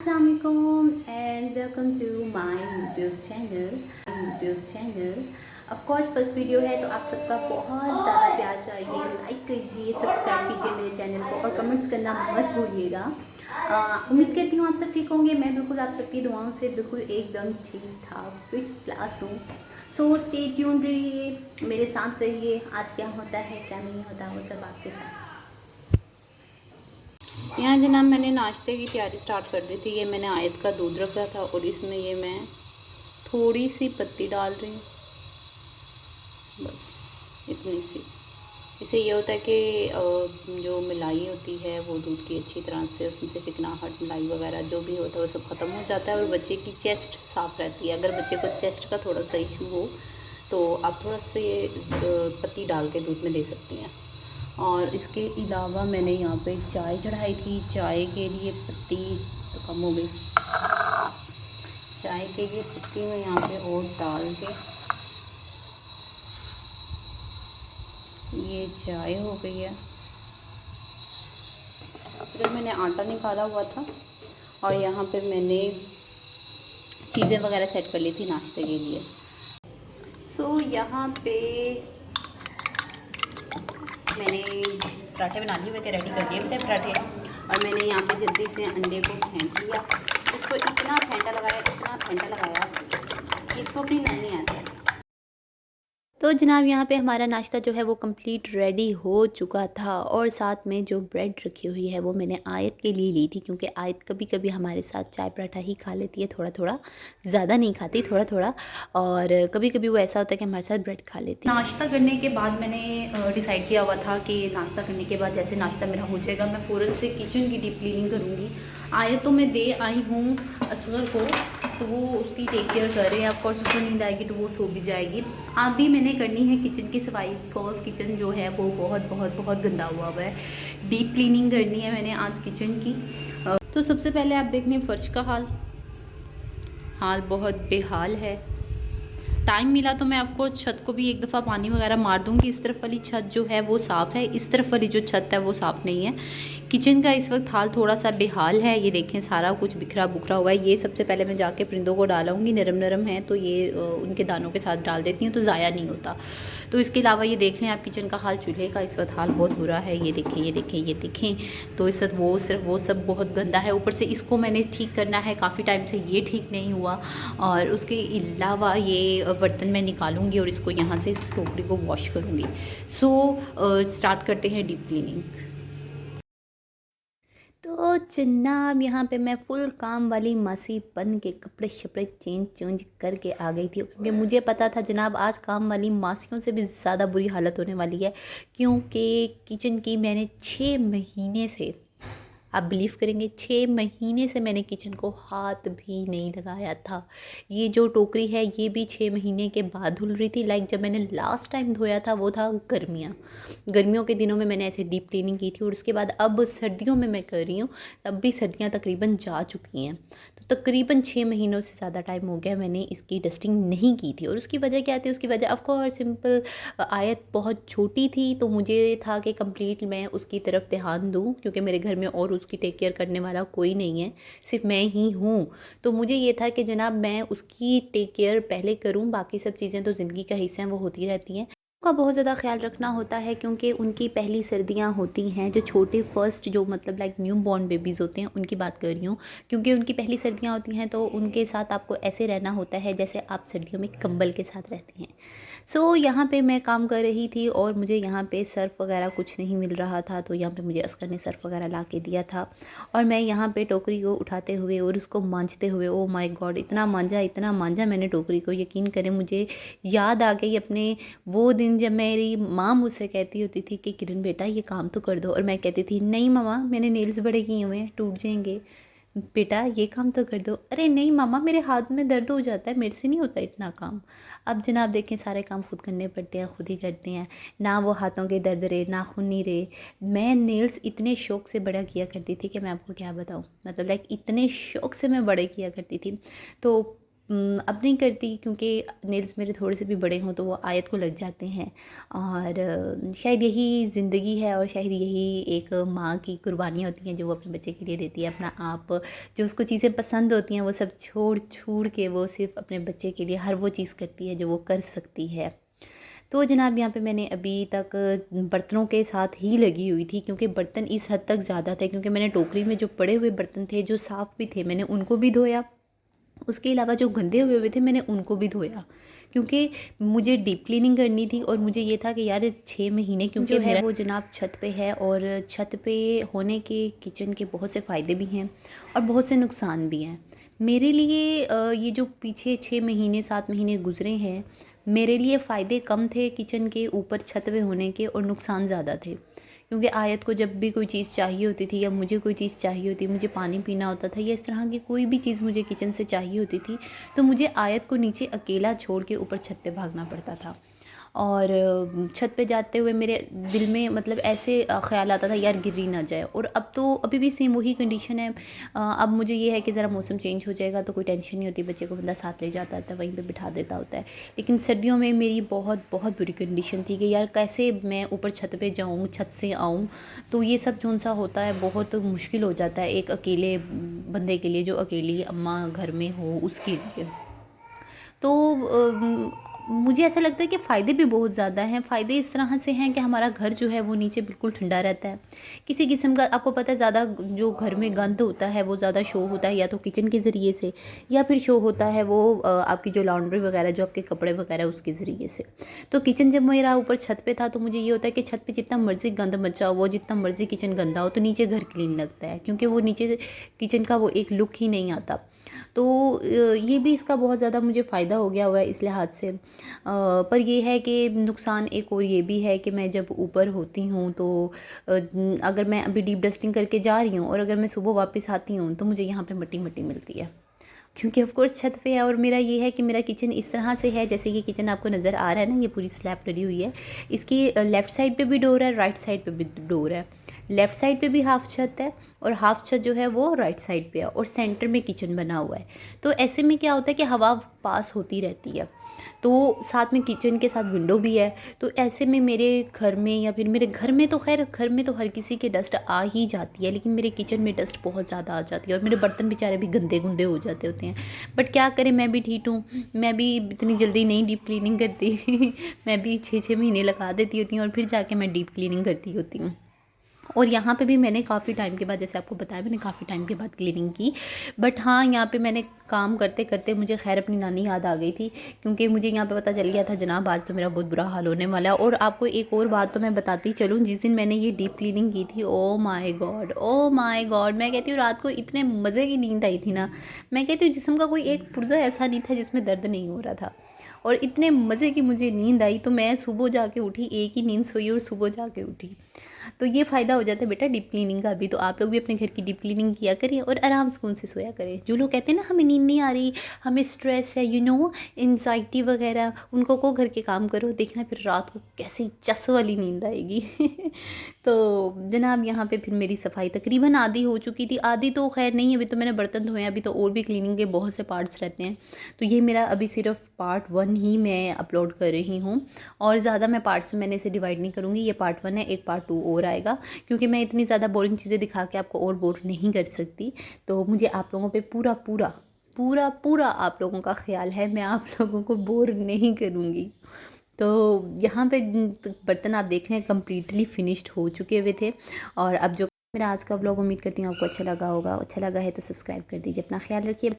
अस्सलाम वालेकुम and welcome to my YouTube channel. Of course first video है तो आप सबका बहुत ज़्यादा प्यार चाहिए। लाइक कीजिए, सब्सक्राइब कीजिए मेरे चैनल को और कमेंट्स करना मत भूलिएगा। उम्मीद करती हूँ आप सब ठीक होंगे। मैं बिल्कुल आप सबकी दुआओं से बिल्कुल एकदम ठीक ठाक फिट क्लास हूँ। सो स्टे ट्यून्ड रहिए, मेरे साथ रहिए। आज क्या होता है क्या नहीं होता वो सब आपके साथ। यहाँ जनाब मैंने नाश्ते की तैयारी स्टार्ट कर दी थी। ये मैंने आयत का दूध रखा था और इसमें ये मैं थोड़ी सी पत्ती डाल रही हूँ, बस इतनी सी। इससे ये होता है कि जो मलाई होती है वो दूध की अच्छी तरह से उसमें से चिकनाहट, मलाई वगैरह जो भी होता है वो सब ख़त्म हो जाता है और बच्चे की चेस्ट साफ़ रहती है। अगर बच्चे को चेस्ट का थोड़ा सा इशू हो तो आप थोड़ा सा ये पत्ती डाल के दूध में दे सकती हैं। और इसके अलावा मैंने यहाँ पे चाय चढ़ाई थी। चाय के लिए पत्ती तो कम हो गई, चाय के लिए पत्ती में यहाँ पे और डाल के ये चाय हो गई है। इधर मैंने आटा निकाला हुआ था और यहाँ पे मैंने चीज़ें वगैरह सेट कर ली थी नाश्ते के लिए। सो यहाँ पे मैंने पराठे बना लिए हुए थे, रेडी कर दिए हुए थे पराठे। और मैंने यहाँ पे जल्दी से अंडे को फेंट लिया। इसको इतना फेंटा लगाया कि इसको अपनी नरमी आती है। तो जनाब यहाँ पे हमारा नाश्ता जो है वो कंप्लीट रेडी हो चुका था और साथ में जो ब्रेड रखी हुई है वो मैंने आयत के लिए ली थी, क्योंकि आयत कभी कभी हमारे साथ चाय पराठा ही खा लेती है, थोड़ा थोड़ा, ज़्यादा नहीं खाती, थोड़ा थोड़ा। और कभी कभी वो ऐसा होता है कि हमारे साथ ब्रेड खा लेती है। नाश्ता करने के बाद मैंने डिसाइड किया हुआ था कि नाश्ता करने के बाद जैसे नाश्ता मेरा हो जाएगा मैं फ़ौरन से किचन की डीप क्लीनिंग करूँगी। आयत तो मैं दे आई हूँ असगर को, तो वो उसकी टेक केयर कर रहे हैं। ऑफकोर्स उसको नींद आएगी तो वो सो भी जाएगी। अभी मैंने करनी है किचन की सफाई, बिकॉज किचन जो है वो बहुत बहुत बहुत गंदा हुआ है। डीप क्लीनिंग करनी है मैंने आज किचन की। तो सबसे पहले आप देख लें फ़र्श का हाल बहुत बेहाल है। टाइम मिला तो मैं ऑफकोर्स छत को भी एक दफ़ा पानी वगैरह मार दूँगी। इस तरफ वाली छत जो है वो साफ़ है, इस तरफ वाली जो छत है वो साफ़ नहीं है। किचन का इस वक्त हाल थोड़ा सा बेहाल है। ये देखें सारा कुछ बिखरा बुखरा हुआ है। ये सबसे पहले मैं जाके परिंदों को डालूँगी, नरम नरम है तो ये उनके दानों के साथ डाल देती हूँ तो ज़ाया नहीं होता। तो इसके अलावा ये देख लें आप किचन का हाल, चूल्हे का इस वक्त हाल बहुत बुरा है। ये देखें ये देखें ये देखें। तो इस वक्त वो सिर्फ वो सब बहुत गंदा है। ऊपर से इसको मैंने ठीक करना है, काफ़ी टाइम से ये ठीक नहीं हुआ। और उसके अलावा ये बर्तन मैं निकालूंगी और इसको यहाँ से इस टोकरी को वॉश करूँगी। सो स्टार्ट करते हैं डीप क्लीनिंग। तो जनाब यहाँ पे मैं फुल काम वाली मासी बन के कपड़े शपड़े चेंज करके आ गई थी, क्योंकि मुझे पता था जनाब आज काम वाली मासियों से भी ज़्यादा बुरी हालत होने वाली है। क्योंकि किचन की मैंने 6 महीने से, आप बिलीव करेंगे, 6 महीने से मैंने किचन को हाथ भी नहीं लगाया था। ये जो टोकरी है ये भी 6 महीने के बाद धुल रही थी। लाइक जब मैंने लास्ट टाइम धोया था वो था गर्मियों के दिनों में मैंने ऐसे डीप क्लीनिंग की थी। और उसके बाद अब सर्दियों में मैं कर रही हूँ, तब भी सर्दियाँ तकरीबन जा चुकी हैं। तो तकरीबन 6 महीनों से ज़्यादा टाइम हो गया मैंने इसकी डस्टिंग नहीं की थी। और उसकी वजह क्या थी? उसकी वजह ऑफकोर्स सिंपल, आयत बहुत छोटी थी तो मुझे था कि कंप्लीट मैं उसकी तरफ ध्यान दूँ, क्योंकि मेरे घर में और उसकी टेक केयर करने वाला कोई नहीं है, सिर्फ मैं ही हूँ। तो मुझे ये था कि जनाब मैं उसकी टेक केयर पहले करूँ, बाकी सब चीज़ें तो ज़िंदगी का हिस्सा हैं, वो होती रहती हैं। का बहुत ज़्यादा ख्याल रखना होता है, क्योंकि उनकी पहली सर्दियाँ होती हैं। जो छोटे फर्स्ट जो मतलब लाइक न्यू बॉर्न बेबीज़ होते हैं उनकी बात कर रही हूँ, क्योंकि उनकी पहली सर्दियाँ होती हैं तो उनके साथ आपको ऐसे रहना होता है जैसे आप सर्दियों में कंबल के साथ रहते हैं। सो यहाँ पे मैं काम कर रही थी और मुझे यहाँ पे सर्फ़ वगैरह कुछ नहीं मिल रहा था, तो यहाँ पे मुझे अस्कर ने सर्फ़ वगैरह ला के दिया था। और मैं यहाँ पे टोकरी को उठाते हुए और उसको मांजते हुए, ओ माय गॉड, इतना मांजा मैंने टोकरी को, यकीन करें मुझे याद आ गई अपने वो दिन जब मेरी माँ मुझसे कहती होती थी कि किरण बेटा ये काम तो कर दो, और मैं कहती थी नहीं मामा मैंने नेल्स बड़े किए हुए हैं टूट जाएंगे, बेटा ये काम तो कर दो। अरे नहीं मामा मेरे हाथ में दर्द हो जाता है, मेरे से नहीं होता इतना काम। अब जनाब देखें सारे काम खुद करने पड़ते हैं, खुद ही करते हैं। ना वो हाथों के दर्द रहे, नाखून नहीं रहे। मैं नेल्स इतने शौक से बड़ा किया करती थी कि मैं आपको क्या बताऊँ, मतलब लाइक इतने शौक से मैं बड़े किया करती थी। तो अब नहीं करती क्योंकि नेल्स मेरे थोड़े से भी बड़े हों तो वो आयत को लग जाते हैं। और शायद यही ज़िंदगी है और शायद यही एक माँ की कुर्बानियाँ होती हैं जो वो अपने बच्चे के लिए देती है। अपना आप जो उसको चीज़ें पसंद होती हैं वो सब छोड़ के वो सिर्फ़ अपने बच्चे के लिए हर वो चीज़ करती है जो वो कर सकती है। तो जनाब यहाँ पे मैंने अभी तक बर्तनों के साथ ही लगी हुई थी क्योंकि बर्तन इस हद तक ज़्यादा थे, क्योंकि मैंने टोकरी में जो पड़े हुए बर्तन थे जो साफ़ भी थे मैंने उनको भी धोया, उसके अलावा जो गंदे हुए हुए थे मैंने उनको भी धोया, क्योंकि मुझे डीप क्लीनिंग करनी थी। और मुझे ये था कि यार 6 महीने, क्योंकि जो है वो जनाब छत पे है और छत पे होने के किचन के बहुत से फ़ायदे भी हैं और बहुत से नुकसान भी हैं। मेरे लिए ये जो पीछे 6 महीने 7 महीने गुजरे हैं, मेरे लिए फ़ायदे कम थे किचन के ऊपर छत पे होने के और नुकसान ज़्यादा थे। क्योंकि आयत को जब भी कोई चीज़ चाहिए होती थी या मुझे कोई चीज़ चाहिए होती, मुझे पानी पीना होता था या इस तरह की कोई भी चीज़ मुझे किचन से चाहिए होती थी, तो मुझे आयत को नीचे अकेला छोड़ के ऊपर छत पे भागना पड़ता था। और छत पे जाते हुए मेरे दिल में मतलब ऐसे ख़्याल आता था यार गिर ही ना जाए। और अब तो अभी भी सेम वही कंडीशन है। अब मुझे ये है कि ज़रा मौसम चेंज हो जाएगा तो कोई टेंशन नहीं होती, बच्चे को बंदा साथ ले जाता था, वहीं पे बिठा देता होता है। लेकिन सर्दियों में मेरी बहुत बहुत बुरी कंडीशन थी कि यार कैसे मैं ऊपर छत पे जाऊँ, छत से आऊँ, तो ये सब जौन-सा होता है बहुत मुश्किल हो जाता है एक अकेले बंदे के लिए, जो अकेली अम्मा घर में हो उसके लिए। तो मुझे ऐसा लगता है कि फ़ायदे भी बहुत ज़्यादा हैं। फ़ायदे इस तरह से हैं कि हमारा घर जो है वो नीचे बिल्कुल ठंडा रहता है। किसी किस्म का आपको पता है ज़्यादा जो घर में गंद होता है वो ज़्यादा शो होता है या तो किचन के ज़रिए से, या फिर शो होता है वो आपकी जो लॉन्ड्री वगैरह जो आपके कपड़े वगैरह उसके ज़रिए से। तो किचन जब मेरा ऊपर छत पे था तो मुझे ये होता है कि छत पे जितना मर्ज़ी गंद मचा हो, जितना मर्ज़ी किचन गंदा हो, तो नीचे घर क्लीन लगता है, क्योंकि वो नीचे किचन का वो एक लुक ही नहीं आता। तो ये भी इसका बहुत ज़्यादा मुझे फ़ायदा हो गया हुआ है इस लिहाज से। पर ये है कि नुकसान एक और ये भी है कि मैं जब ऊपर होती हूँ तो अगर मैं अभी डीप डस्टिंग करके जा रही हूँ और अगर मैं सुबह वापस आती हूँ तो मुझे यहाँ पे मिट्टी-मिट्टी मिलती है। क्योंकि ऑफ़ कोर्स छत पे है और मेरा ये है कि मेरा किचन इस तरह से है, जैसे ये किचन आपको नज़र आ रहा है ना, ये पूरी स्लैब डली हुई है। इसकी लेफ़्ट साइड पे भी डोर है, राइट साइड पे भी डोर है। लेफ़्ट साइड पे भी हाफ़ छत है और हाफ़ छत जो है वो राइट साइड पे है और सेंटर में किचन बना हुआ है। तो ऐसे में क्या होता है कि हवा पास होती रहती है। तो साथ में किचन के साथ विंडो भी है। तो ऐसे में मेरे घर में या फिर मेरे घर में तो ख़ैर घर में तो हर किसी के डस्ट आ ही जाती है, लेकिन मेरे किचन में डस्ट बहुत ज़्यादा आ जाती है और मेरे बर्तन बेचारे भी गंदे-गुंदे हो जाते होते हैं। बट क्या करें, मैं भी ढीठ हूँ, मैं भी इतनी जल्दी नहीं डीप क्लीनिंग करती मैं भी 6-6 महीने लगा देती होती हूँ और फिर जाके मैं डीप क्लीनिंग करती होती हूँ। और यहाँ पे भी मैंने काफ़ी टाइम के बाद, जैसे आपको बताया मैंने काफ़ी टाइम के बाद क्लीनिंग की। बट हाँ, यहाँ पे मैंने काम करते-करते मुझे ख़ैर अपनी नानी याद आ गई थी, क्योंकि मुझे यहाँ पे पता चल गया था जनाब आज तो मेरा बहुत बुरा हाल होने वाला है। और आपको एक और बात तो मैं बताती चलूँ, जिस दिन मैंने ये डीप क्लीनिंग की थी, oh my God! Oh my God! मैं कहती हूँ रात को इतने मज़े की नींद आई थी ना, मैं कहती हूँ जिस्म का कोई एक पुर्ज़ा ऐसा नहीं था जिसमें दर्द नहीं हो रहा था। और इतने मज़े की मुझे नींद आई तो मैं सुबह जाके उठी, एक ही नींद सोई और सुबह जाके उठी। तो ये फ़ायदा हो जाता है बेटा डीप क्लीनिंग का भी। तो आप लोग भी अपने घर की डीप क्लीनिंग किया करिए और आराम सुकून से सोया करें। जो लोग कहते हैं ना हमें नींद नहीं आ रही, हमें स्ट्रेस है, एंग्ज़ायटी वगैरह, उनको कहो घर के काम करो, देखना फिर रात को कैसी चस वाली नींद आएगी। तो जनाब यहाँ पे फिर मेरी सफाई तकरीबन आधी हो चुकी थी। आधी तो ख़ैर नहीं, अभी तो मैंने बर्तन धोए हैं, अभी तो और भी क्लीनिंग के बहुत से पार्ट्स रहते हैं। तो ये मेरा अभी सिर्फ़ पार्ट 1 ही मैं अपलोड कर रही हूँ और ज़्यादा मैं पार्ट्स में मैंने इसे डिवाइड नहीं करूँगी। ये पार्ट 1 है, एक पार्ट 2 और आएगा, क्योंकि मैं इतनी ज़्यादा बोरिंग चीज़ें दिखा के आपको और बोर नहीं कर सकती। तो मुझे आप लोगों पे पूरा आप लोगों का ख़्याल है, मैं आप लोगों को बोर नहीं करूँगी। तो यहाँ पे बर्तन आप देख रहे हैं कंप्लीटली फिनिश्ड हो चुके हुए थे। और अब जो मेरा आज का व्लॉग, उम्मीद करती हूँ आपको अच्छा लगा होगा। अच्छा लगा है तो सब्सक्राइब कर दीजिए। अपना ख़्याल रखिए।